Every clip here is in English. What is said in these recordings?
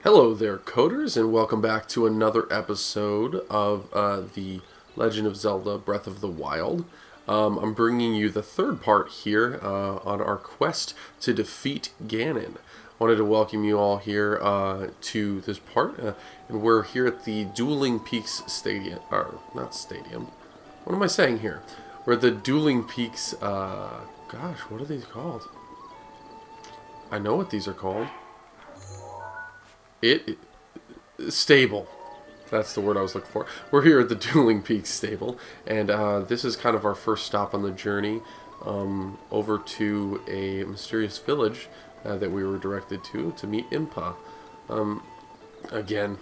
Hello there, coders, and welcome back to another episode of The Legend of Zelda Breath of the Wild. I'm bringing you the third part here on our quest to defeat Ganon. Wanted to welcome you all here to this part, and we're here at the Dueling Peaks Stadium, or not stadium, what am I saying here? We're at the Dueling Peaks, gosh, what are these called? I know what these are called. Stable. That's the word I was looking for. We're here at the Dueling Peaks stable, and this is kind of our first stop on the journey over to a mysterious village that we were directed to meet Impa. Again,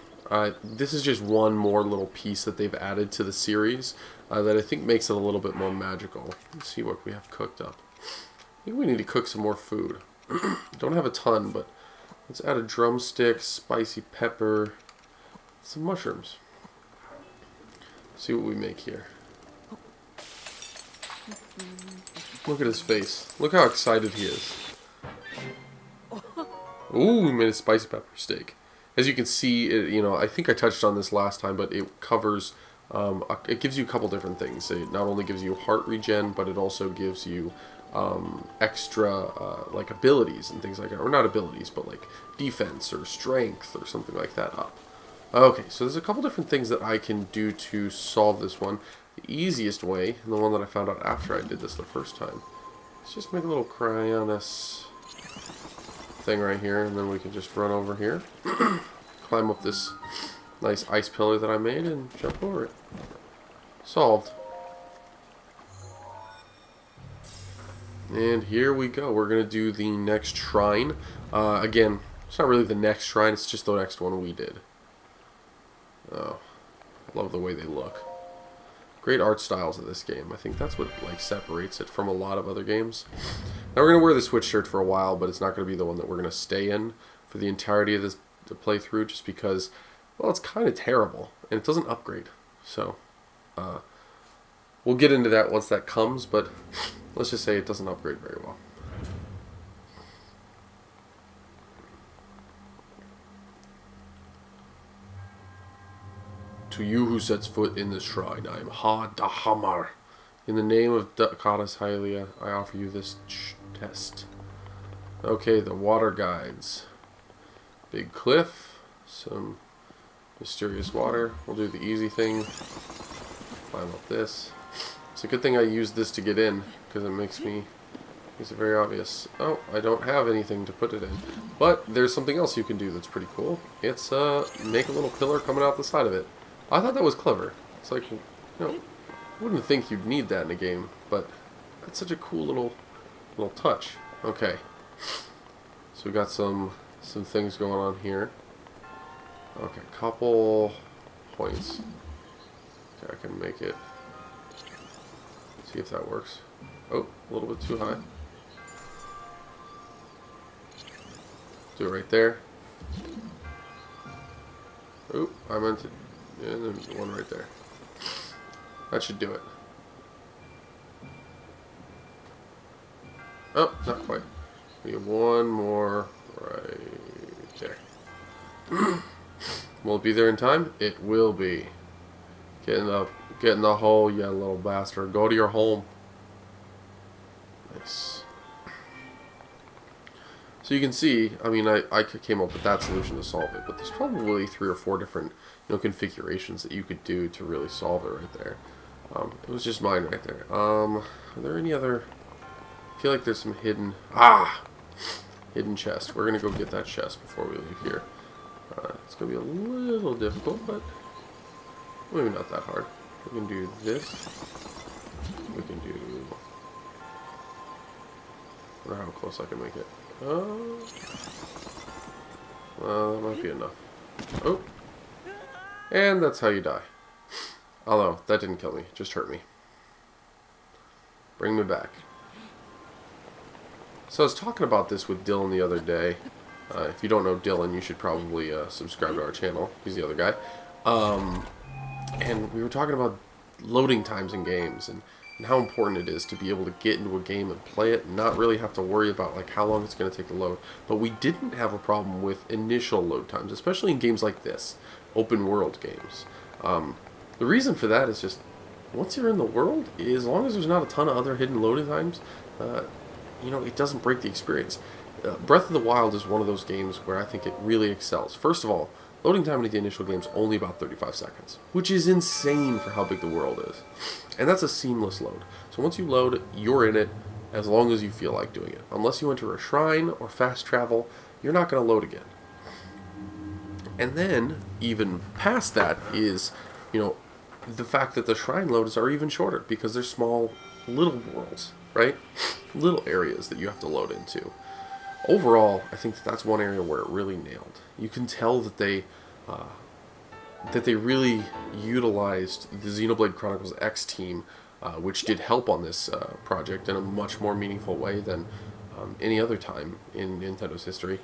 this is just one more little piece that they've added to the series that I think makes it a little bit more magical. Let's see what we have cooked up. I think we need to cook some more food. Don't have a ton, but let's add a drumstick, spicy pepper, some mushrooms. See what we make here. Look at his face. Look how excited he is. Ooh, we made a spicy pepper steak. As you can see, I think I touched on this last time, but it covers, it gives you a couple different things. It not only gives you heart regen, but it also gives you extra like abilities and things like that, or not abilities, but like defense or strength or something like that up. Okay, so there's a couple different things that I can do to solve this one. The easiest way, and the one that I found out after I did this the first time, let's just make a little cryonis thing right here, and then we can just run over here, climb up this nice ice pillar that I made, and jump over it. Solved. And here we go. We're going to do the next shrine. Again, it's not really the next shrine, it's just the next one we did. Oh, I love the way they look. Great art styles of this game. I think that's what separates it from a lot of other games. Now we're going to wear the Switch shirt for a while, but it's not going to be the one that we're going to stay in for the entirety of this playthrough, just because, well, it's kind of terrible, and it doesn't upgrade. So, we'll get into that once that comes, but let's just say it doesn't upgrade very well. To you who sets foot in this shrine, I am Ha-Dahamar. In the name of Goddess Hylia, I offer you this test. Okay, the water guides. Big cliff, some mysterious water. We'll do the easy thing. Climb up this. It's a good thing I used this to get in, because it makes it very obvious. Oh, I don't have anything to put it in. But there's something else you can do that's pretty cool. It's make a little pillar coming out the side of it. I thought that was clever. It's like, I wouldn't think you'd need that in a game, but that's such a cool little touch. Okay. So we got some things going on here. Okay, couple points. Okay, I can make it. See if that works. Oh, a little bit too high. Do it right there. Oh, I meant it. And then one right there. That should do it. Oh, not quite. We have one more right there. Will it be there in time? It will be. Get in the hole, you little bastard. Go to your home. Nice. So you can see, I mean, I came up with that solution to solve it, but there's probably 3 or 4 different configurations that you could do to really solve it right there. It was just mine right there. Are there any other? I feel like there's some hidden chest. We're gonna go get that chest before we leave here. It's gonna be a little difficult, but maybe not that hard. We can do this. We can do. I wonder how close I can make it. That might be enough. Oh. And that's how you die. Although, that didn't kill me, it just hurt me. Bring me back. So I was talking about this with Dylan the other day. If you don't know Dylan, you should probably subscribe to our channel. He's the other guy. And we were talking about loading times in games. And and how important it is to be able to get into a game and play it and not really have to worry about like how long it's going to take to load. But we didn't have a problem with initial load times, especially in games like this, open world games. The reason for that is just once you're in the world, as long as there's not a ton of other hidden loading times, it doesn't break the experience. Breath of the Wild is one of those games where I think it really excels. First of all, loading time in the initial game is only about 35 seconds, which is insane for how big the world is. And that's a seamless load. So once you load, you're in it as long as you feel like doing it. Unless you enter a shrine or fast travel, you're not going to load again. And then, even past that is, the fact that the shrine loads are even shorter because they're small little worlds, right? Little areas that you have to load into. Overall, I think that's one area where it really nailed. You can tell that they really utilized the Xenoblade Chronicles X team, which did help on this project in a much more meaningful way than any other time in Nintendo's history,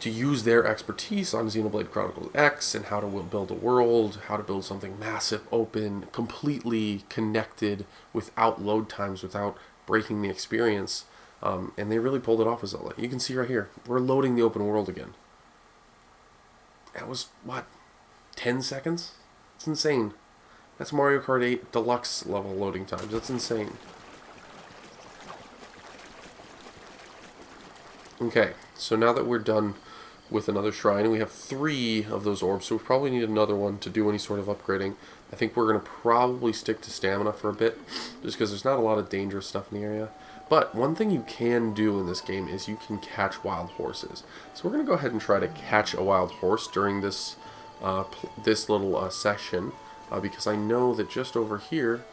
to use their expertise on Xenoblade Chronicles X and how to build a world, how to build something massive, open, completely connected, without load times, without breaking the experience. And they really pulled it off with Zelda. You can see right here, we're loading the open world again. That was, 10 seconds? It's insane. That's Mario Kart 8 Deluxe level loading times. That's insane. Okay, so now that we're done with another shrine, we have 3 of those orbs, so we probably need another one to do any sort of upgrading. I think we're going to probably stick to stamina for a bit, just because there's not a lot of dangerous stuff in the area. But one thing you can do in this game is you can catch wild horses. So we're going to go ahead and try to catch a wild horse during this little session, because I know that just over here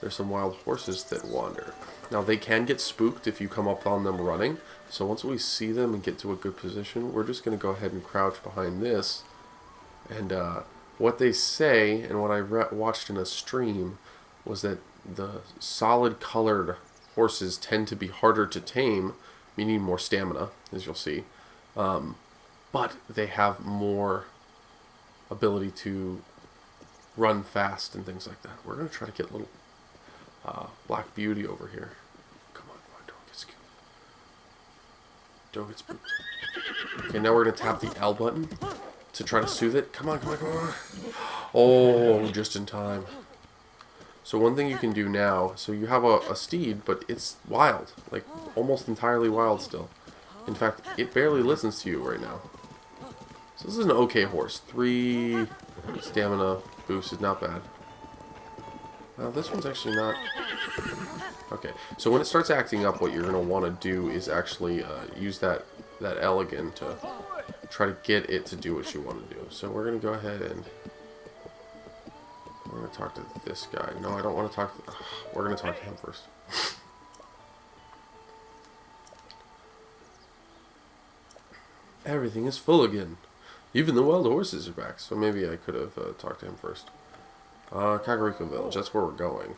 there's some wild horses that wander. Now they can get spooked if you come up on them running, so once we see them and get to a good position, we're just going to go ahead and crouch behind this. And what they say, and what I watched in a stream, was that the solid colored horses tend to be harder to tame, meaning more stamina, as you'll see, but they have more ability to run fast and things like that. We're going to try to get little Black Beauty over here. Come on, don't get scared. Don't get spooked. Okay, now we're going to tap the L button to try to soothe it. Come on. Oh, just in time. So one thing you can do now, so you have a steed, but it's wild. Like, almost entirely wild still. In fact, it barely listens to you right now. So this is an okay horse. 3 stamina boost is not bad. Now this one's actually not... Okay, so when it starts acting up, what you're going to want to do is actually use that L again to try to get it to do what you want to do. So we're going to go ahead and... We're going to talk to this guy. No, I don't want to talk to... We're going to talk to him first. Everything is full again. Even the wild horses are back. So maybe I could have talked to him first. Kakariko Village. That's where we're going.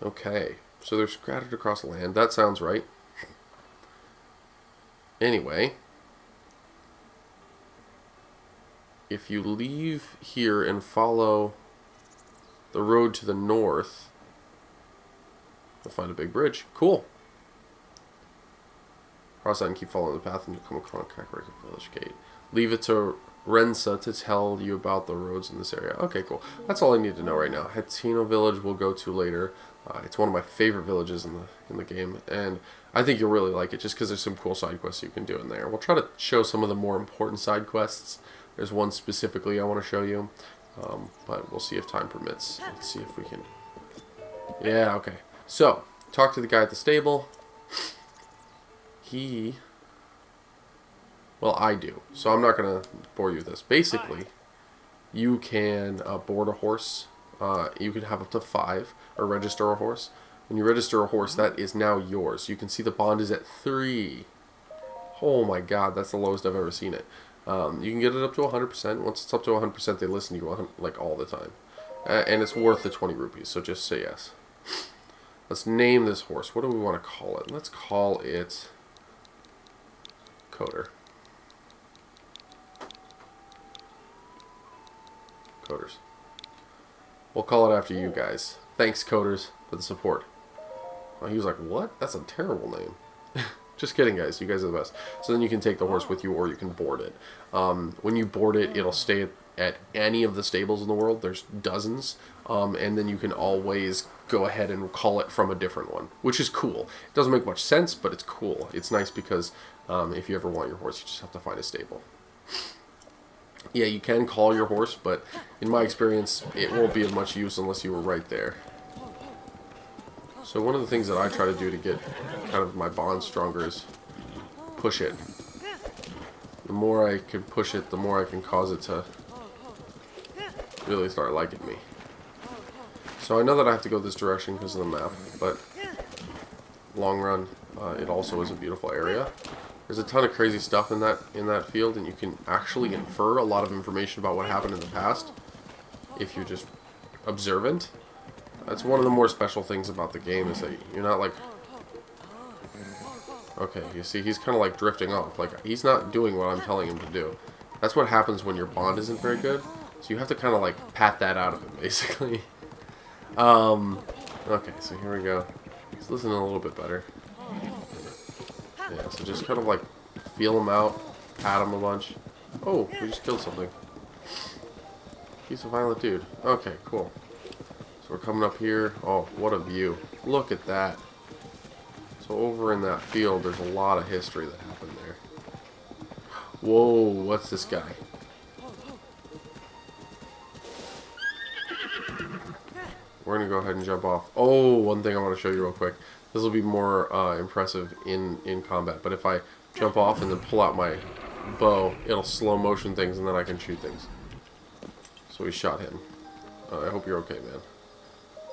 Okay. So they're scattered across the land. That sounds right. Anyway... If you leave here and follow the road to the north, you'll find a big bridge. Cool. Cross that and keep following the path and you'll come across Kakariko Village Gate. Leave it to Rensa to tell you about the roads in this area. Okay, cool. That's all I need to know right now. Hateno Village we'll go to later. It's one of my favorite villages in the game, and I think you'll really like it just because there's some cool side quests you can do in there. We'll try to show some of the more important side quests. There's one specifically I want to show you, but we'll see if time permits. Let's see if we can... Yeah, okay. So, talk to the guy at the stable. Well, I do. So I'm not going to bore you with this. Basically, you can board a horse. You can have up to 5, or register a horse. When you register a horse, that is now yours. You can see the bond is at 3. Oh my god, that's the lowest I've ever seen it. You can get it up to 100%. Once it's up to 100%, they listen to you like all the time. And it's worth the 20 rupees, so just say yes. Let's name this horse. What do we want to call it? Let's call it Coder. Coders. We'll call it after you guys. Thanks, coders, for the support. Oh, he was like, what? That's a terrible name. Just kidding, guys. You guys are the best. So then you can take the horse with you, or you can board it. When you board it, it'll stay at any of the stables in the world. There's dozens. And then you can always go ahead and call it from a different one, which is cool. It doesn't make much sense, but it's cool. It's nice because if you ever want your horse, you just have to find a stable. Yeah, you can call your horse, but in my experience, it won't be of much use unless you were right there. So one of the things that I try to do to get kind of my bond stronger is push it. The more I can push it, the more I can cause it to really start liking me. So I know that I have to go this direction because of the map, but long run, it also is a beautiful area. There's a ton of crazy stuff in that field, and you can actually infer a lot of information about what happened in the past if you're just observant. That's one of the more special things about the game, is that you're not like... Okay, you see, he's kind of like drifting off. Like, he's not doing what I'm telling him to do. That's what happens when your bond isn't very good. So you have to kind of like pat that out of him, basically. Okay, so here we go. He's listening a little bit better. Yeah, so just kind of like feel him out, pat him a bunch. Oh, we just killed something. He's a violent dude. Okay, cool. So we're coming up here. Oh, what a view. Look at that. So over in that field, there's a lot of history that happened there. Whoa, what's this guy? We're going to go ahead and jump off. Oh, one thing I want to show you real quick. This will be more impressive in combat. But if I jump off and then pull out my bow, it'll slow motion things and then I can shoot things. So we shot him. I hope you're okay, man.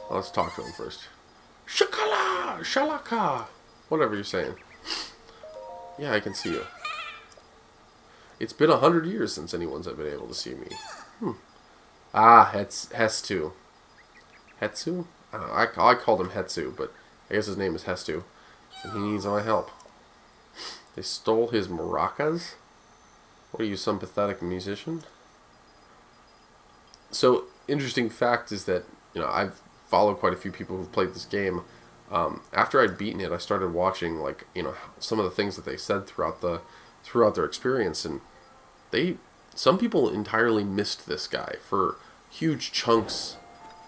Let's talk to him first. Shakala! Shalaka! Whatever you're saying. Yeah, I can see you. It's been 100 years since anyone's been able to see me. Ah, Hestu. Hetsu? I don't know. I called him Hetsu, but I guess his name is Hestu. And he needs my help. They stole his maracas? What are you, some pathetic musician? So, interesting fact is that, you know, I've followed quite a few people who've played this game. After I'd beaten it, I started watching, like, you know, some of the things that they said throughout their experience, and some people entirely missed this guy for huge chunks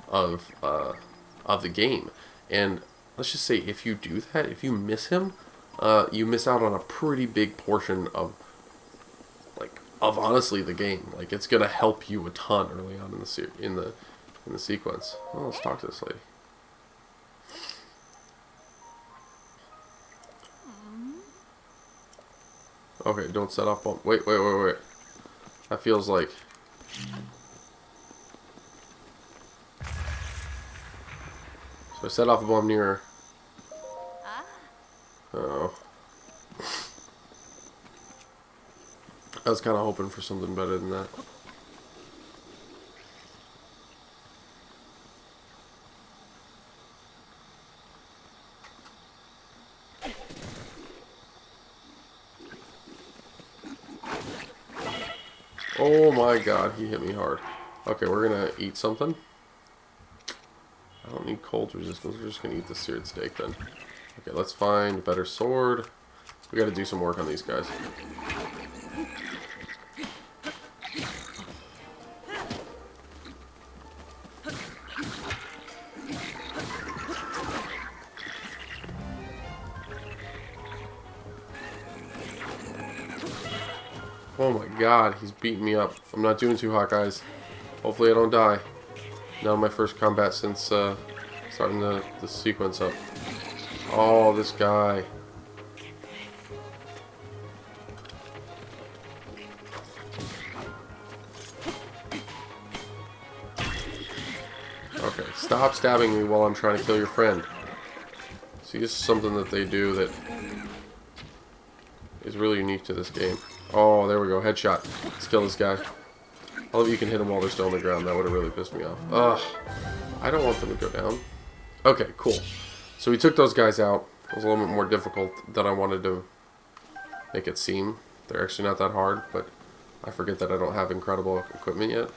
of the game. And let's just say, if you do that, if you miss him, you miss out on a pretty big portion of honestly the game. Like, it's gonna help you a ton early on in the sequence. Well, let's talk to this lady. Okay, don't set off bomb. Wait. That feels like... So I set off a bomb near her. Oh. I was kind of hoping for something better than that. Oh my god, he hit me hard. Okay, we're gonna eat something. I don't need cold resistance, we're just gonna eat the seared steak then. Okay, let's find a better sword. We gotta do some work on these guys. Oh my god, he's beating me up. I'm not doing too hot, guys. Hopefully I don't die. Now my first combat since starting the sequence up. Oh, this guy. Okay, stop stabbing me while I'm trying to kill your friend. See, this is something that they do that is really unique to this game. Oh, there we go. Headshot. Let's kill this guy. I love you can hit them while they're still on the ground. That would have really pissed me off. Ugh. I don't want them to go down. Okay, cool. So we took those guys out. It was a little bit more difficult than I wanted to make it seem. They're actually not that hard, but I forget that I don't have incredible equipment yet.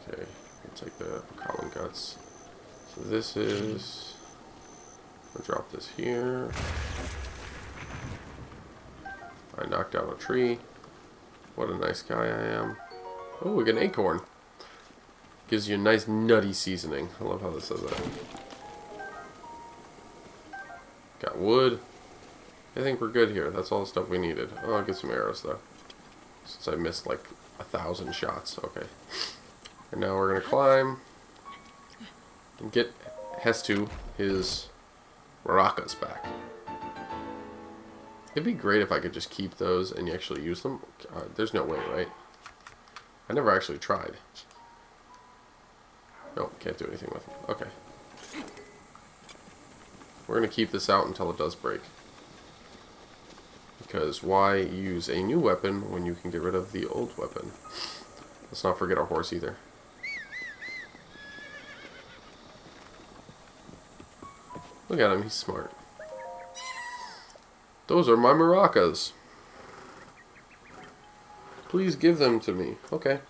Okay. take the common guts. So this is... I'll drop this here. I knocked down a tree. What a nice guy I am. Oh, we get an acorn. Gives you a nice nutty seasoning. I love how this says that. Got wood. I think we're good here. That's all the stuff we needed. Oh, I'll get some arrows though. Since I missed like 1,000 shots. Okay. And now we're gonna climb and get Hestu his maracas back. It'd be great if I could just keep those and actually use them. There's no way, right? I never actually tried. No, can't do anything with them. Okay. We're going to keep this out until it does break. Because why use a new weapon when you can get rid of the old weapon? Let's not forget our horse either. Look at him, he's smart. Those are my maracas. Please give them to me. Okay.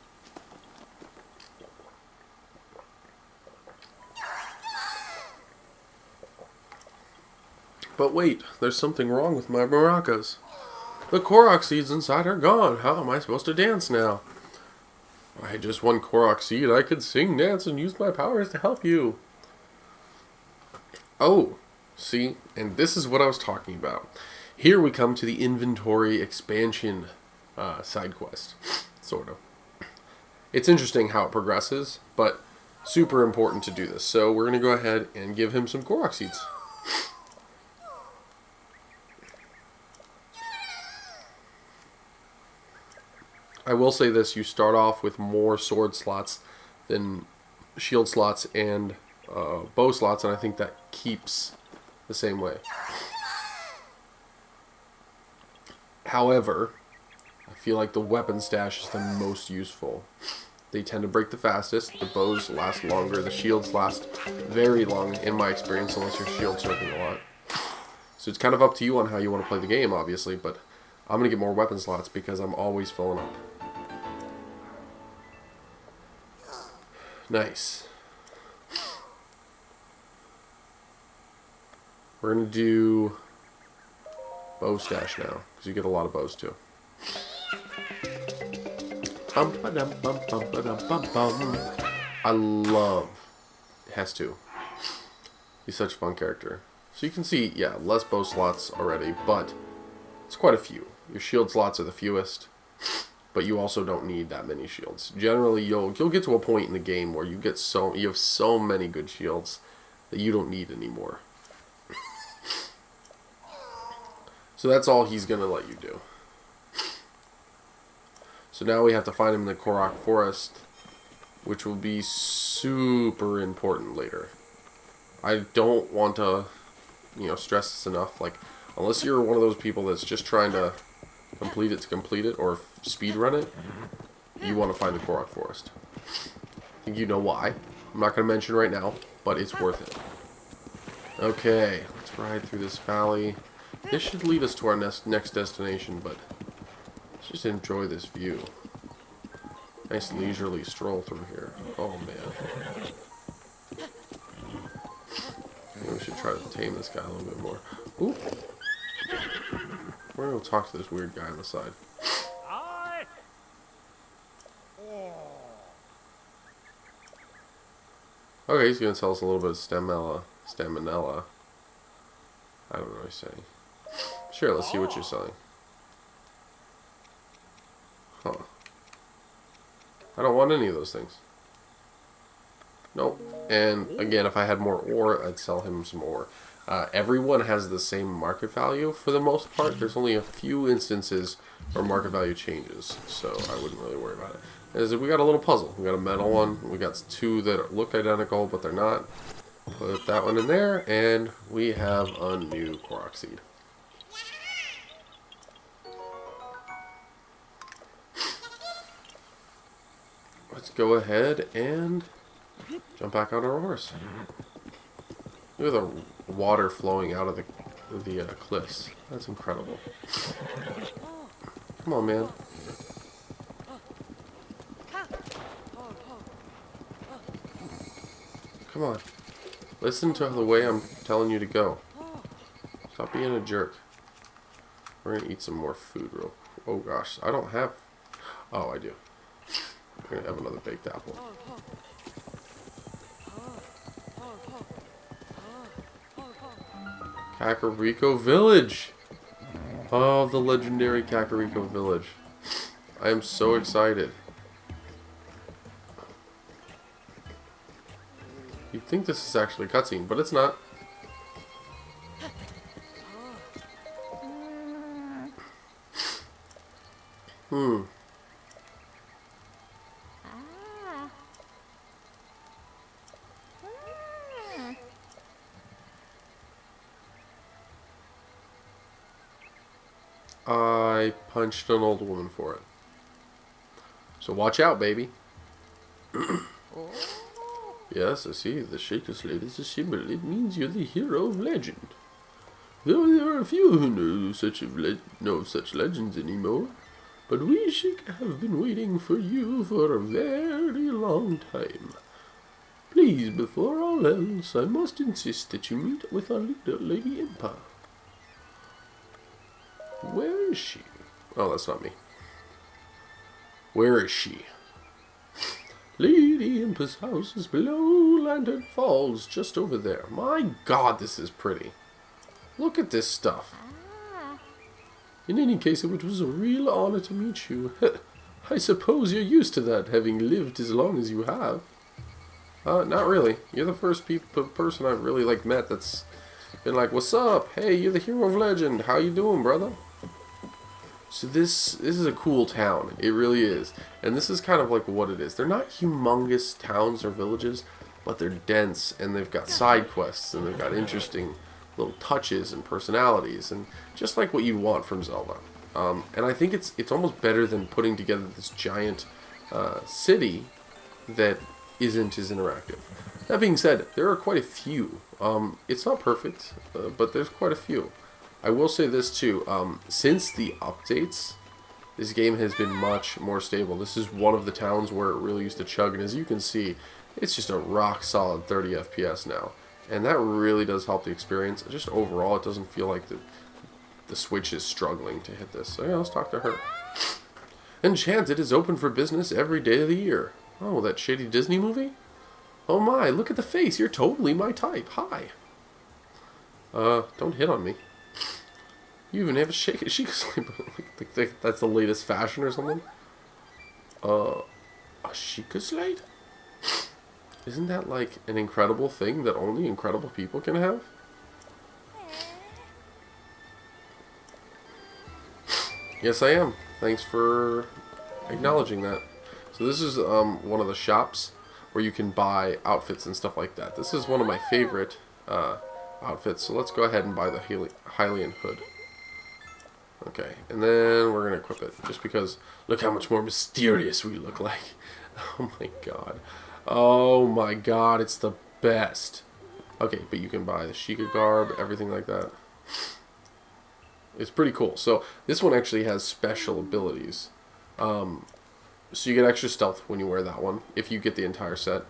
But wait, there's something wrong with my maracas. The Korok seeds inside are gone. How am I supposed to dance now? I had just one Korok seed. I could sing, dance, and use my powers to help you. Oh, see? And this is what I was talking about. Here we come to the inventory expansion side quest. Sort of. It's interesting how it progresses, but super important to do this. So we're going to go ahead and give him some Korok seeds. I will say this, you start off with more sword slots than shield slots and bow slots, and I think that keeps the same way. However, I feel like the weapon stash is the most useful. They tend to break the fastest, the bows last longer, the shields last very long in my experience, unless you're shield surfing a lot. So it's kind of up to you on how you want to play the game, obviously, but I'm going to get more weapon slots because I'm always filling up. Nice. We're going to do bow stash now, because you get a lot of bows too. I love Hestu. He's such a fun character. So you can see, yeah, less bow slots already, but it's quite a few. Your shield slots are the fewest, but you also don't need that many shields. Generally, you'll get to a point in the game where you have so many good shields that you don't need anymore. So that's all he's going to let you do. So now we have to find him in the Korok Forest, which will be super important later. I don't want to, stress this enough. Like, unless you're one of those people that's just trying to complete it or speed run it, you want to find the Korok Forest. I think you know why. I'm not going to mention right now, but it's worth it. Okay, let's ride through this valley. This should lead us to our next destination, but let's just enjoy this view. Nice leisurely stroll through here. Oh man. Maybe we should try to tame this guy a little bit more. Ooh. We're going to talk to this weird guy on the side. Okay, he's going to tell us a little bit of staminella. I don't know what he's saying. Sure, let's see what you're selling. Huh. I don't want any of those things. Nope. And again, if I had more ore, I'd sell him some ore. Everyone has the same market value for the most part. There's only a few instances where market value changes, so I wouldn't really worry about it. As we got a little puzzle. We got a metal one. We got two that look identical, but they're not. Put that one in there, and we have a new Korok seed. Let's go ahead and jump back on our horse. Look at the water flowing out of the cliffs. That's incredible. Come on, man. Come on. Listen to the way I'm telling you to go. Stop being a jerk. We're gonna eat some more food real quick. Oh gosh, I don't have... Oh, I do. We're gonna have another baked apple. Kakariko Village! Oh, the legendary Kakariko Village. I am so excited. You'd think this is actually a cutscene, but it's not. I punched an old woman for it. So watch out, baby. Yes, I see. The Shaker Slate is a symbol. It means you're the hero of legend. Though there are a few who know of such legends anymore. But we Shaker have been waiting for you for a very long time. Please, before all else, I must insist that you meet with our leader, Lady Impa. Where is she? Oh, that's not me. Where is she? Lady Impa's house is below Lantern Falls, just over there. My God, this is pretty. Look at this stuff. In any case, it was a real honor to meet you. I suppose you're used to that, having lived as long as you have. Not really. You're the first person I've really met that's been like, what's up? Hey, you're the hero of legend. How you doing, brother? So this is a cool town. It really is. And this is kind of like what it is. They're not humongous towns or villages, but they're dense, and they've got side quests, and they've got interesting little touches and personalities, and just like what you want from Zelda. And I think it's almost better than putting together this giant city that isn't as interactive. That being said, there are quite a few. It's not perfect, but there's quite a few. I will say this too, since the updates, this game has been much more stable. This is one of the towns where it really used to chug, and as you can see, it's just a rock solid 30 FPS now. And that really does help the experience. Just overall, it doesn't feel like the Switch is struggling to hit this. So yeah, let's talk to her. Enchanted is open for business every day of the year. Oh, that shady Disney movie? Oh my, look at the face. You're totally my type. Hi. Don't hit on me. You even have a Shaker Slate. That's the latest fashion or something? A Shaker Slate? Isn't that like an incredible thing that only incredible people can have? Yes, I am. Thanks for acknowledging that. So this is one of the shops where you can buy outfits and stuff like that. This is one of my favorite outfits. So let's go ahead and buy the Hylian hood. Okay, and then we're going to equip it. Just because, look how much more mysterious we look like. Oh my god. Oh my god, it's the best. Okay, but you can buy the Sheikah garb, everything like that. It's pretty cool. So this one actually has special abilities. So you get extra stealth when you wear that one, if you get the entire set.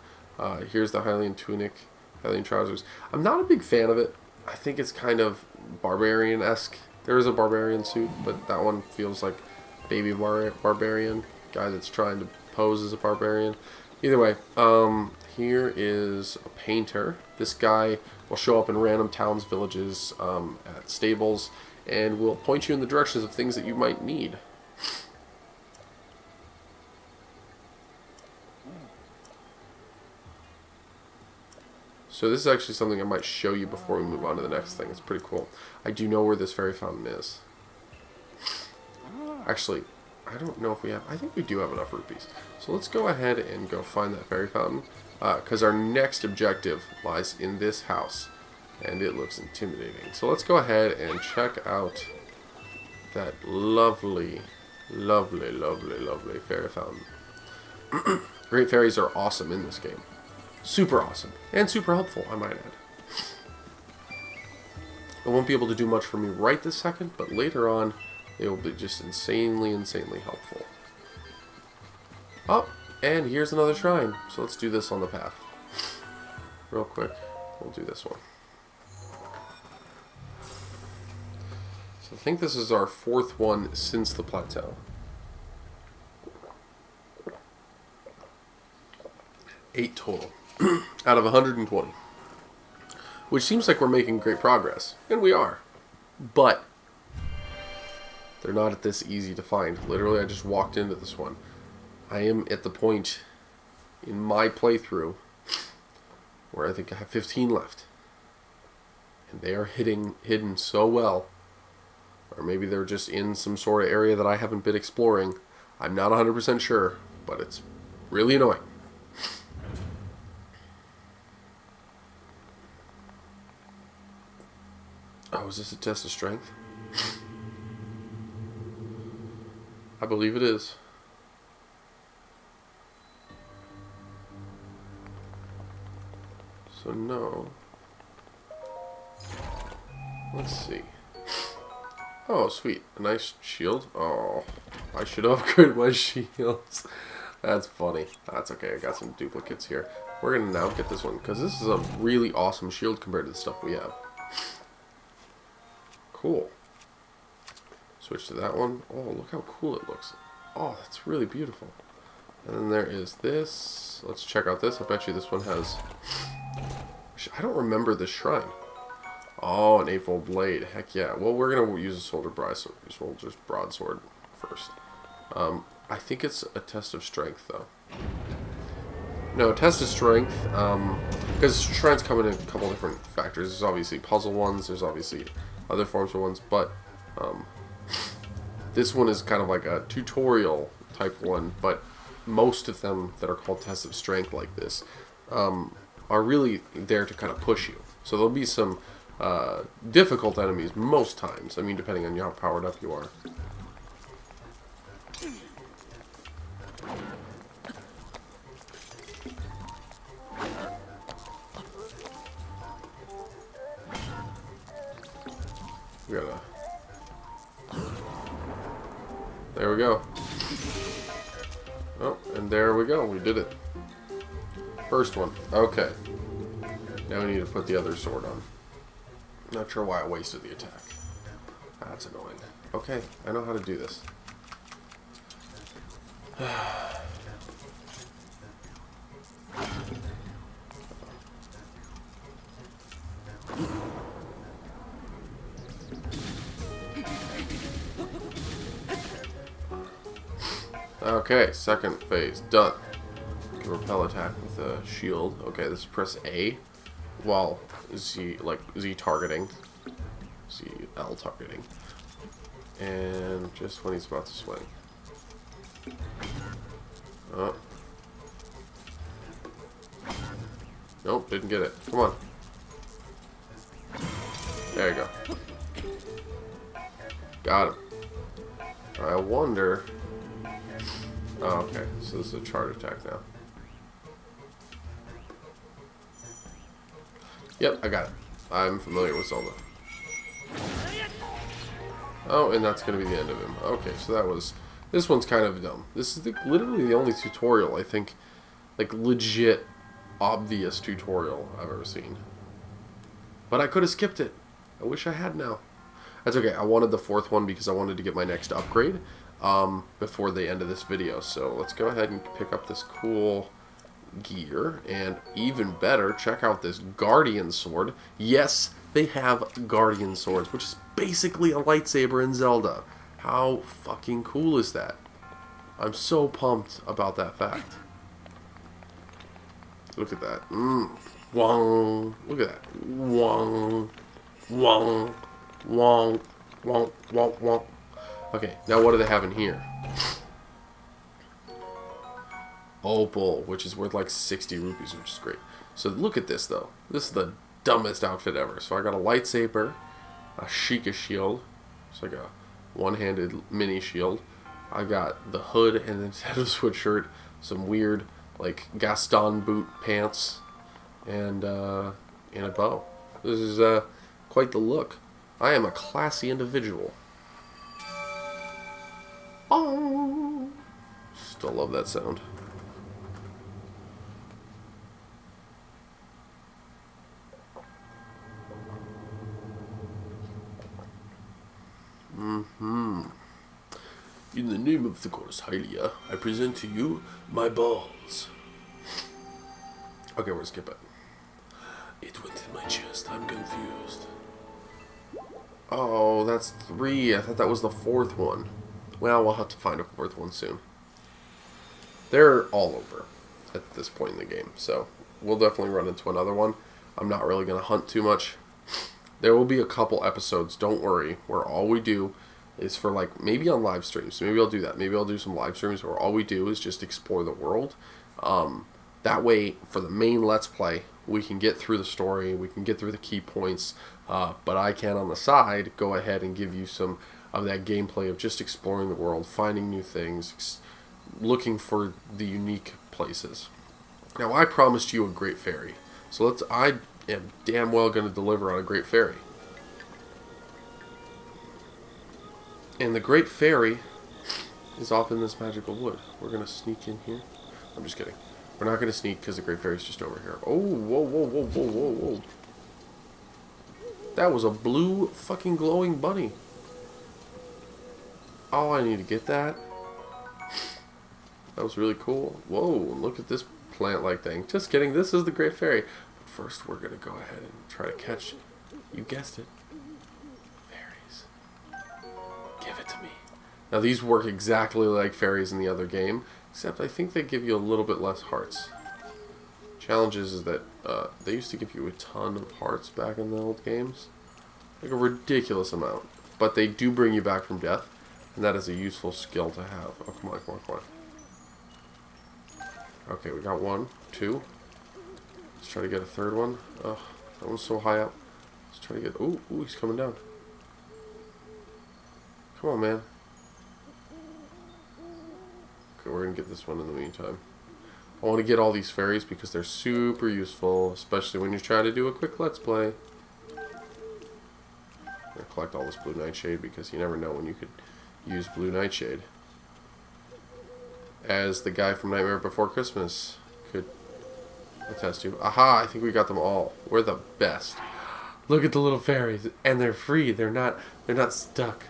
Here's the Hylian tunic, Hylian trousers. I'm not a big fan of it. I think it's kind of barbarian-esque. There is a barbarian suit, but that one feels like baby barbarian. Guy that's trying to pose as a barbarian. Either way, here is a painter. This guy will show up in random towns, villages, at stables, and will point you in the directions of things that you might need. So this is actually something I might show you before we move on to the next thing. It's pretty cool. I do know where this fairy fountain is. Actually, I don't know if we have... I think we do have enough rupees. So let's go ahead and go find that fairy fountain. Because our next objective lies in this house. And it looks intimidating. So let's go ahead and check out that lovely, lovely, lovely, lovely fairy fountain. Great fairies are awesome in this game. Super awesome. And super helpful, I might add. I won't be able to do much for me right this second, but later on, they will be just insanely, insanely helpful. Oh, and here's another shrine. So let's do this on the path. real quick. We'll do this one. So I think this is our 4th one since the plateau. 8 total out of 120. Which seems like we're making great progress. And we are. But they're not this easy to find. Literally, I just walked into this one. I am at the point in my playthrough where I think I have 15 left. And they are hidden so well. Or maybe they're just in some sort of area that I haven't been exploring. I'm not 100% sure, but it's really annoying. Oh, is this a test of strength? I believe it is. So no. Let's see. Oh, sweet. A nice shield. Oh, I should upgrade my shields. That's funny. That's okay. I got some duplicates here. We're going to now get this one, because this is a really awesome shield compared to the stuff we have. Cool. Switch to that one. Oh, look how cool it looks. Oh, that's really beautiful. And then there is this. Let's check out this. I bet you this one has... I don't remember this shrine. Oh, an 8-volt blade. Heck yeah. Well, we're going to use a soldier broadsword first. I think it's a test of strength, though. No, a test of strength, because shrines come in a couple different factors. There's obviously puzzle ones, there's obviously other forms of ones, but this one is kind of like a tutorial type one, but most of them that are called tests of strength like this are really there to kind of push you. So there'll be some difficult enemies most times, I mean, depending on how powered up you are. We gotta... There we go. Oh, and there we go. We did it. First one. Okay. Now we need to put the other sword on. Not sure why I wasted the attack. That's annoying. Okay, I know how to do this. Okay, second phase done. Can repel attack with a shield. Okay, this is press A while Z targeting. L targeting. And just when he's about to swing. Oh. Nope, didn't get it. Come on. There you go. Got him. I wonder... Oh, okay. So this is a charge attack now. Yep, I got it. I'm familiar with Zelda. Oh, and that's going to be the end of him. Okay, so that was... This one's kind of dumb. This is literally the only tutorial, I think, like, legit, obvious tutorial I've ever seen. But I could have skipped it. I wish I had now. That's okay. I wanted the 4th one because I wanted to get my next upgrade before the end of this video. So let's go ahead and pick up this cool gear. And even better, check out this Guardian Sword. Yes, they have Guardian Swords, which is basically a lightsaber in Zelda. How fucking cool is that? I'm so pumped about that fact. Look at that. Wong. Look at that. Wong. Wong. Wong. Wong. Wong. Wong. Okay, now what do they have in here? Opal, which is worth like 60 rupees, which is great. So look at this, though. This is the dumbest outfit ever. So I got a lightsaber, a Sheikah shield. It's like a one-handed mini shield. I got the hood and instead of sweatshirt, some weird like Gaston boot pants, and a bow. This is quite the look. I am a classy individual. Oh, still love that sound. Mm-hmm. In the name of the goddess Hylia, I present to you my balls. Okay, we're gonna skip it. It went in my chest. I'm confused. Oh, that's 3. I thought that was the 4th one. Well, we'll have to find a 4th one soon. They're all over at this point in the game, so we'll definitely run into another one. I'm not really going to hunt too much. There will be a couple episodes, don't worry, where all we do is for, like, maybe on live streams. Maybe I'll do that. Maybe I'll do some live streams where all we do is just explore the world. That way, for the main Let's Play, we can get through the story, we can get through the key points, but I can, on the side, go ahead and give you some of that gameplay of just exploring the world, finding new things, looking for the unique places. Now, I promised you a Great Fairy, so I am damn well going to deliver on a Great Fairy. And the Great Fairy is off in this magical wood. We're going to sneak in here. I'm just kidding. We're not going to sneak because the Great Fairy's just over here. Oh, whoa, whoa, whoa, whoa, whoa, whoa. That was a blue fucking glowing bunny. Oh, I need to get that. That was really cool. Whoa, look at this plant-like thing. Just kidding, this is the Great Fairy. But first, we're going to go ahead and try to catch, you guessed it, fairies. Give it to me. Now, these work exactly like fairies in the other game, except I think they give you a little bit less hearts. Challenge is that they used to give you a ton of hearts back in the old games. Like a ridiculous amount. But they do bring you back from death, and that is a useful skill to have. Oh, come on, come on, come on. Okay, we got 1, 2. Let's try to get a 3rd one. Ugh, that one's so high up. Let's try to get... Ooh, he's coming down. Come on, man. Okay, we're going to get this one in the meantime. I want to get all these fairies because they're super useful, especially when you're trying to do a quick Let's Play. I'm going to collect all this blue nightshade because you never know when you could use blue nightshade. As the guy from Nightmare Before Christmas could attest to. Aha, I think we got them all. We're the best. Look at the little fairies. And they're free. They're not stuck.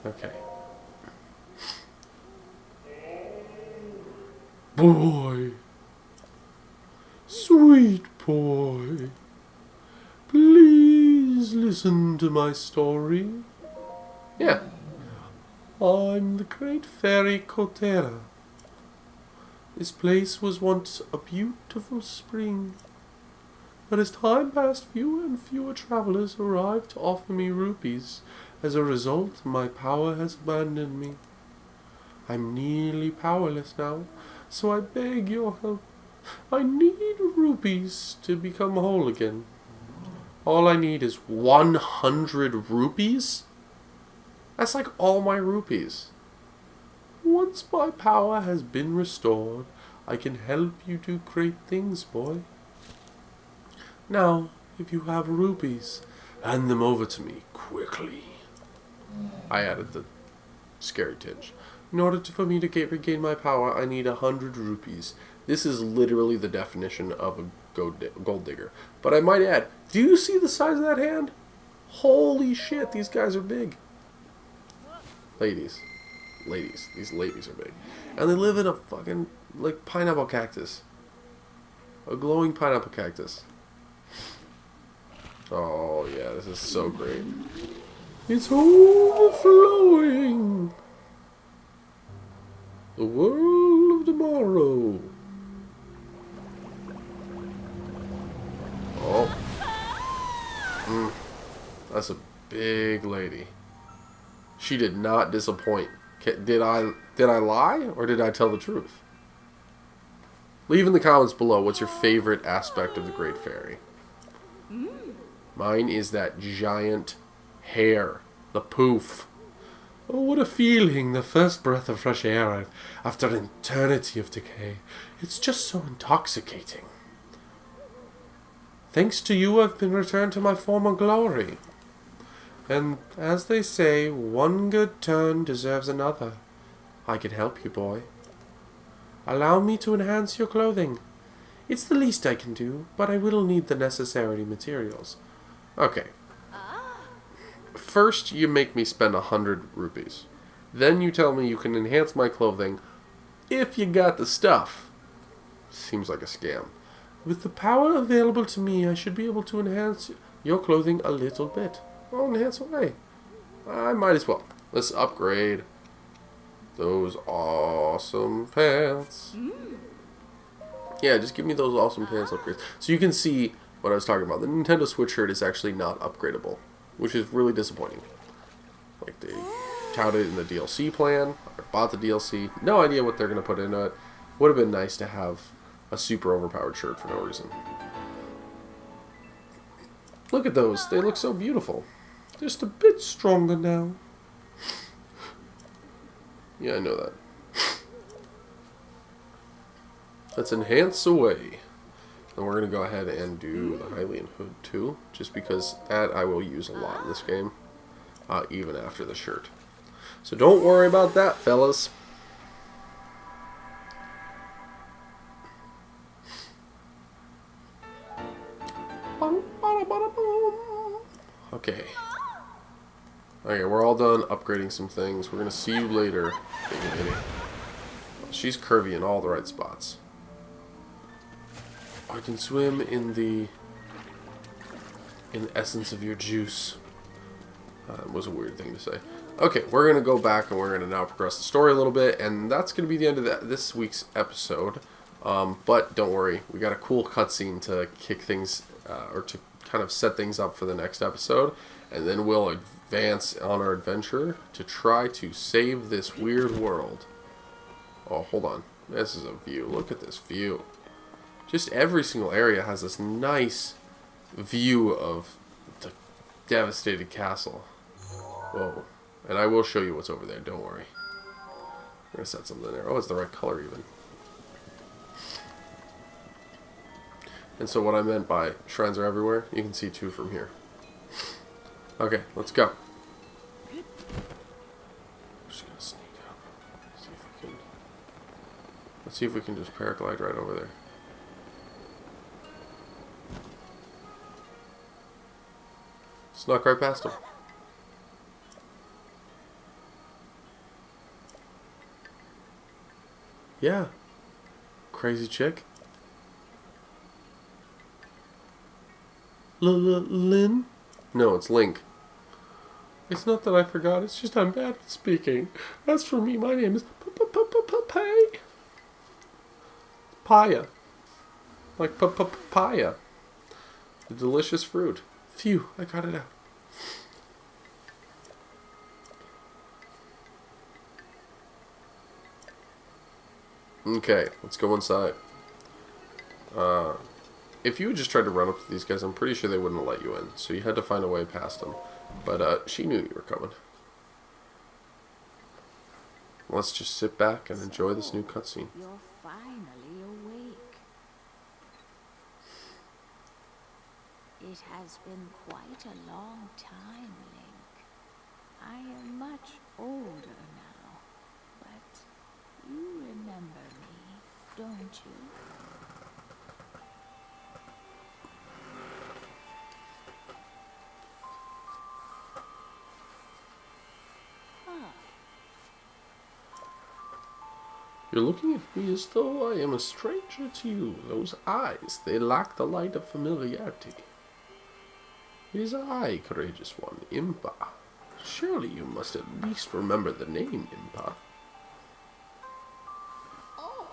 Okay. Boy. Sweet boy. Please listen to my story. Yeah. I'm the great fairy Kotera. This place was once a beautiful spring, but as time passed, fewer and fewer travelers arrived to offer me rupees. As a result, my power has abandoned me. I'm nearly powerless now, so I beg your help. I need rupees to become whole again. All I need is 100 rupees? That's like all my rupees. Once my power has been restored, I can help you do great things, boy. Now, if you have rupees, hand them over to me quickly. I added the scary tinge. In order for me to regain my power, I need 100 rupees. This is literally the definition of a gold digger. But I might add, do you see the size of that hand? Holy shit, these guys are big. Ladies. These ladies are big. And they live in a fucking, like, pineapple cactus. A glowing pineapple cactus. Oh, yeah, this is so great. It's overflowing. The world of tomorrow. Oh. That's a big lady. She did not disappoint. Did I lie or did I tell the truth? Leave in the comments below what's your favorite aspect of the Great Fairy. Mine is that giant hair, the poof. Oh, what a feeling, the first breath of fresh air after an eternity of decay. It's just so intoxicating. Thanks to you, I've been returned to my former glory. And as they say, one good turn deserves another. I can help you, boy. Allow me to enhance your clothing. It's the least I can do, but I will need the necessary materials. Okay. First, you make me spend 100 rupees. Then you tell me you can enhance my clothing if you got the stuff. Seems like a scam. With the power available to me, I should be able to enhance your clothing a little bit. I'll enhance away. I might as well. Let's upgrade those awesome pants. Yeah, just give me those awesome pants upgrades. So you can see what I was talking about. The Nintendo Switch shirt is actually not upgradable, which is really disappointing. Like, they touted in the DLC plan. I bought the DLC. No idea what they're going to put into it. Would have been nice to have a super overpowered shirt for no reason. Look at those. They look so beautiful. Just a bit stronger now. Yeah, I know that. Let's enhance away. And we're going to go ahead and do the Hylian hood too. Just because that I will use a lot in this game. Even after the shirt. So don't worry about that, fellas. Okay. Okay, we're all done upgrading some things. We're going to see you later, Big Lady. She's curvy in all the right spots. I can swim in the essence of your juice. Was a weird thing to say. Okay, we're going to go back and we're going to now progress the story a little bit, and that's going to be the end of this week's episode. But don't worry, we got a cool cutscene to kick things, or to kind of set things up for the next episode, and then we'll advance on our adventure to try to save this weird world. Oh, hold on. This is a view. Look at this view. Just every single area has this nice view of the devastated castle. Whoa. And I will show you what's over there, don't worry. I'm going to set something there. Oh, it's the right color even. And so what I meant by shrines are everywhere, you can see two from here. Okay, let's go. I'm just going to sneak up. See if we can... Let's see if we can just paraglide right over there. Snuck right past him. Yeah. Crazy chick. Lynn? No, it's Link. It's not that I forgot, it's just I'm bad at speaking. As for me, my name is Papaya. Like papaya. The delicious fruit. Phew, I got it out. Okay, let's go inside. If you had just tried to run up to these guys, I'm pretty sure they wouldn't let you in. So you had to find a way past them. But she knew you were coming. Let's just sit back and enjoy this new cutscene. You're finally awake. It has been quite a long time, Link. I am much older now, but you remember me, don't you? You're looking at me as though I am a stranger to you. Those eyes, they lack the light of familiarity. It is I, courageous one, Impa. Surely you must at least remember the name, Impa. Oh.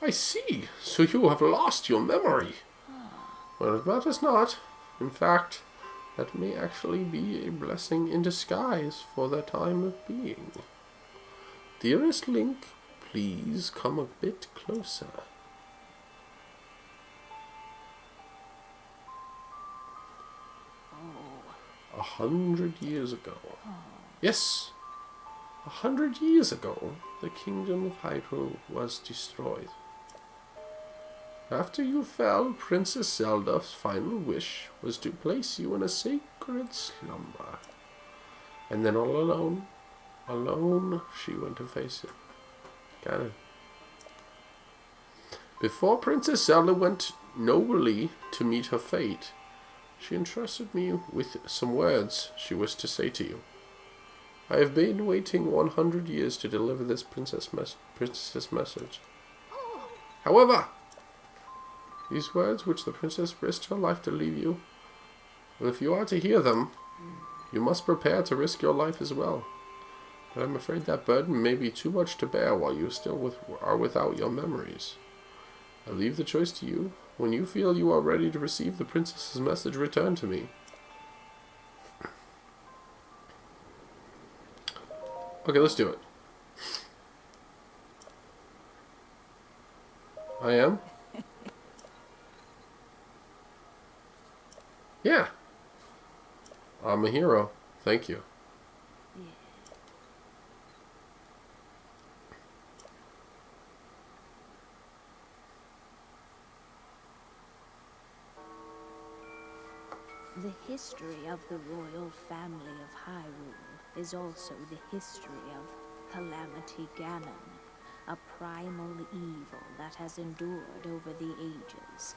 I see. So you have lost your memory. Well, it matters not. In fact, that may actually be a blessing in disguise for the time of being. Dearest Link, please come a bit closer. Oh. 100 years ago. Yes, 100 years ago, the kingdom of Hyrule was destroyed. After you fell, Princess Zelda's final wish was to place you in a sacred slumber. And then all alone, she went to face it. Got it. Before Princess Zelda went nobly to meet her fate, She entrusted me with some words she wished to say to you. I have been waiting 100 years to deliver this princess message. However, these words which the princess risked her life to leave you, well, if you are to hear them, you must prepare to risk your life as well. But I'm afraid that burden may be too much to bear while you still are without your memories. I leave the choice to you. When you feel you are ready to receive the princess's message, return to me. Okay, let's do it. I am? Yeah. I'm a hero. Thank you. The history of the royal family of Hyrule is also the history of Calamity Ganon, a primal evil that has endured over the ages.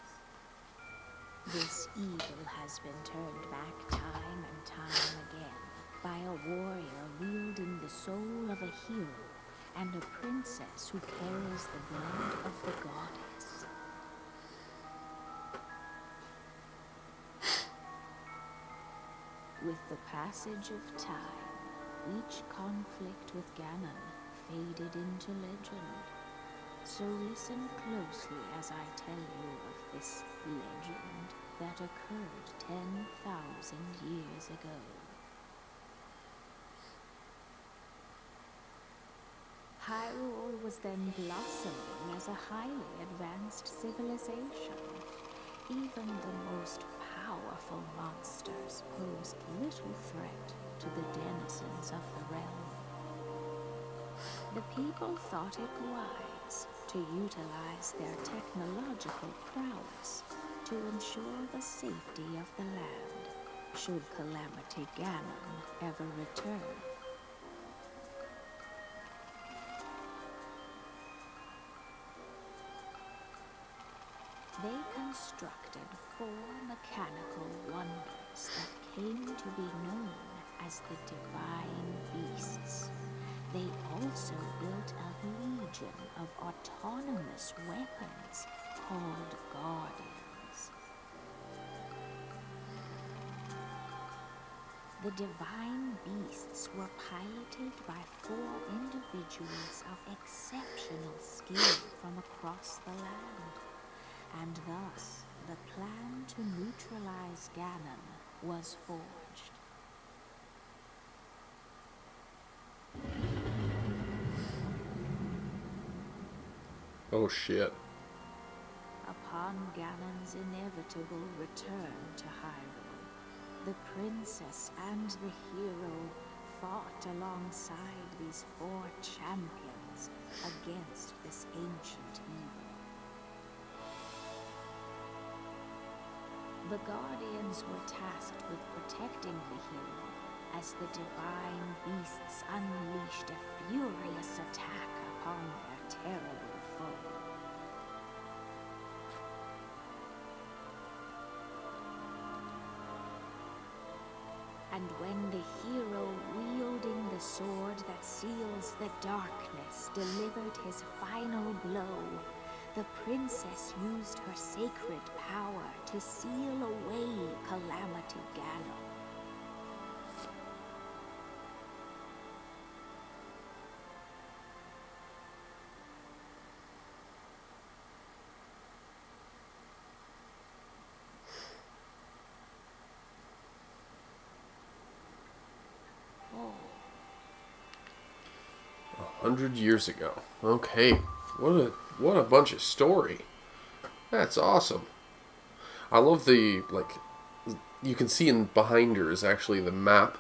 This evil has been turned back time and time again by a warrior wielding the soul of a hero and a princess who carries the blood of the goddess. With the passage of time, each conflict with Ganon faded into legend. So listen closely as I tell you of this legend that occurred 10,000 years ago. Hyrule was then blossoming as a highly advanced civilization. Even the most powerful monsters posed little threat to the denizens of the realm. The people thought it wise to utilize their technological prowess to ensure the safety of the land, should Calamity Ganon ever return. They constructed 4 mechanical wonders that came to be known as the Divine Beasts. They also built a legion of autonomous weapons called Guardians. The Divine Beasts were piloted by 4 individuals of exceptional skill from across the land. And thus, the plan to neutralize Ganon was forged. Oh shit. Upon Ganon's inevitable return to Hyrule, the princess and the hero fought alongside these 4 champions against this ancient evil. The Guardians were tasked with protecting the hero as the Divine Beasts unleashed a furious attack upon their terrible foe. And when the hero wielding the sword that seals the darkness delivered his final blow, the princess used her sacred power to seal away Calamity Ganon. Oh. 100 years ago. Okay. What a bunch of story. That's awesome. I love the, like, you can see in behind her is actually the map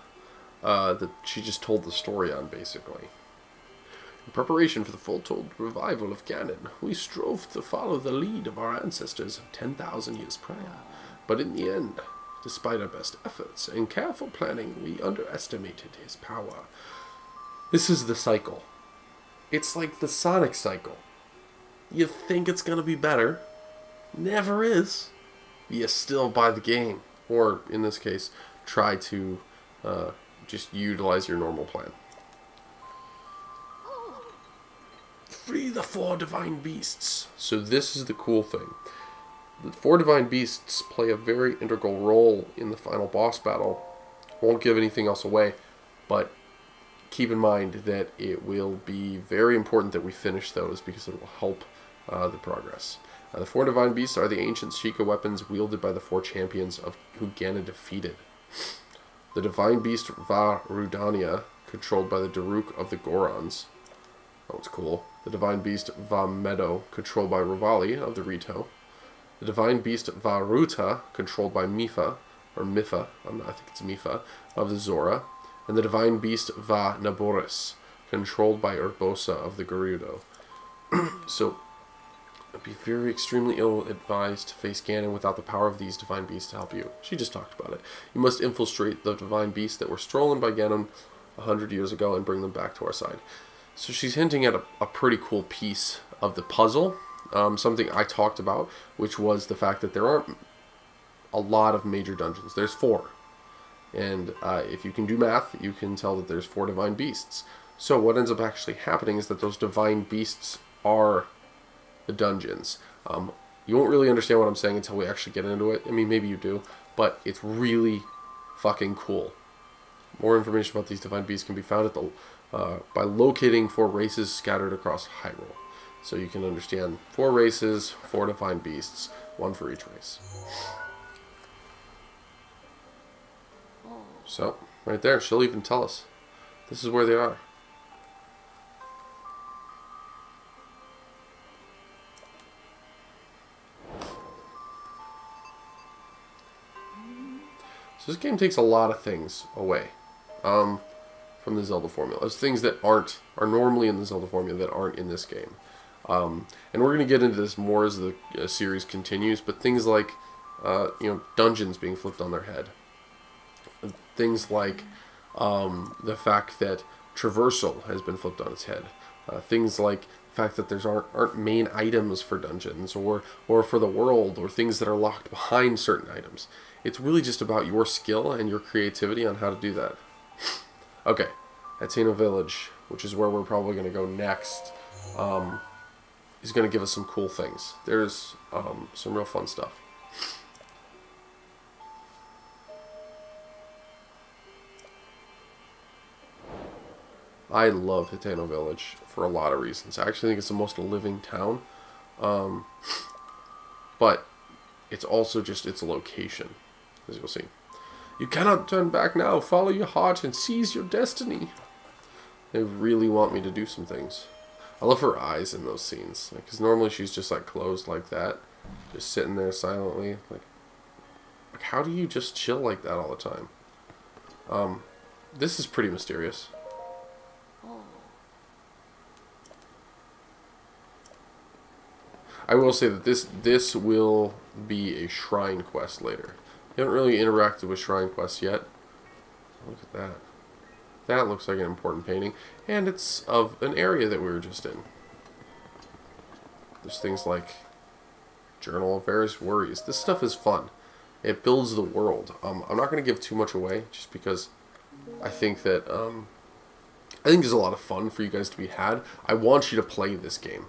that she just told the story on, basically. In preparation for the full-told revival of Ganon, we strove to follow the lead of our ancestors of 10,000 years prior. But in the end, despite our best efforts and careful planning, we underestimated his power. This is the cycle. It's like the Sonic cycle. You think it's gonna be better. Never is. You still buy the game. or in this case, try to just utilize your normal plan. Free the 4 divine beasts. So this is the cool thing. The 4 divine beasts play a very integral role in the final boss battle. Won't give anything else away, but keep in mind that it will be very important that we finish those because it will help the progress. The 4 divine beasts are the ancient Sheikah weapons wielded by the 4 champions who Ganon defeated. The divine beast Va Rudania, controlled by the Daruk of the Gorons. Oh, it's cool. The divine beast Va Meadow, controlled by Rivali of the Rito. The divine beast Va Ruta, controlled by Mifa, or Mifa, I think it's Mifa, of the Zora. And the divine beast Va Naboris, controlled by Urbosa of the Gerudo. So, it'd be very extremely ill-advised to face Ganon without the power of these divine beasts to help you. She just talked about it. You must infiltrate the divine beasts that were stolen by Ganon 100 years ago and bring them back to our side. So she's hinting at a pretty cool piece of the puzzle, something I talked about, which was the fact that there aren't a lot of major dungeons. There's 4. And if you can do math, you can tell that there's 4 divine beasts. So what ends up actually happening is that those divine beasts are the dungeons. You won't really understand what I'm saying until we actually get into it. I mean, maybe you do, but it's really fucking cool. More information about these divine beasts can be found by locating 4 races scattered across Hyrule. So you can understand 4 races, 4 divine beasts, 1 for each race. So, right there, she'll even tell us. This is where they are. So this game takes a lot of things away from the Zelda formula. There's things that are normally in the Zelda formula that aren't in this game. And we're going to get into this more as the series continues, but things like dungeons being flipped on their head. Things like the fact that traversal has been flipped on its head. Things like the fact that there aren't main items for dungeons or for the world, or things that are locked behind certain items. It's really just about your skill and your creativity on how to do that. Okay, Hateno Village, which is where we're probably going to go next, is going to give us some cool things. There's some real fun stuff. I love Hateno Village for a lot of reasons. I actually think it's the most living town. But it's also just its location, as you'll see. You cannot turn back now. Follow your heart and seize your destiny. They really want me to do some things. I love her eyes in those scenes. Because normally she's just like closed like that. Just sitting there silently. Like how do you just chill like that all the time? This is pretty mysterious. I will say that this will be a shrine quest later. I haven't really interacted with shrine quests yet. Look at that. That looks like an important painting. And it's of an area that we were just in. There's things like Journal of Various Worries. This stuff is fun. It builds the world. I'm not going to give too much away, just because I think that I think there's a lot of fun for you guys to be had. I want you to play this game.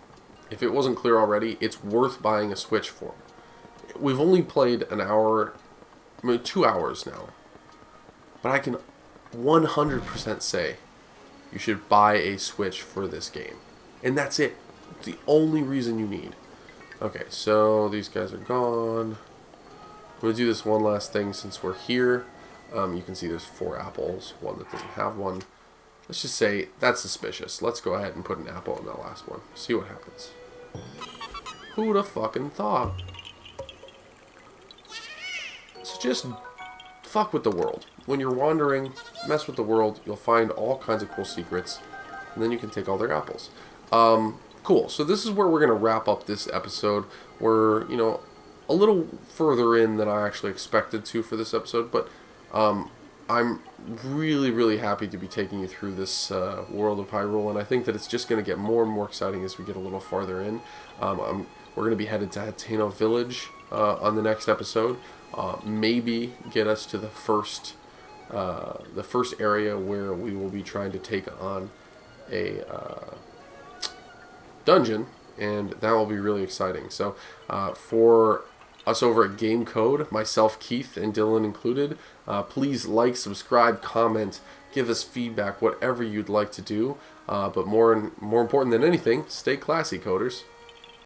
If it wasn't clear already, it's worth buying a Switch for. We've only played an hour, 2 hours now. But I can 100% say you should buy a Switch for this game. And that's it. It's the only reason you need. Okay, so these guys are gone. I'm going to do this one last thing since we're here. You can see there's 4 apples, one that doesn't have one. Let's just say that's suspicious. Let's go ahead and put an apple in that last one. See what happens. Who'd have fucking thought? So just fuck with the world. When you're wandering, mess with the world. You'll find all kinds of cool secrets. And then you can take all their apples. Cool. So this is where we're going to wrap up this episode. We're, a little further in than I actually expected to for this episode. But I'm really, really happy to be taking you through this world of Hyrule, and I think that it's just going to get more and more exciting as we get a little farther in. We're going to be headed to Hateno Village on the next episode. maybe get us to the first area where we will be trying to take on a dungeon, and that will be really exciting. So for us over at Game Code, myself, Keith, and Dylan included, please like, subscribe, comment, give us feedback, whatever you'd like to do. But more important than anything, stay classy, coders.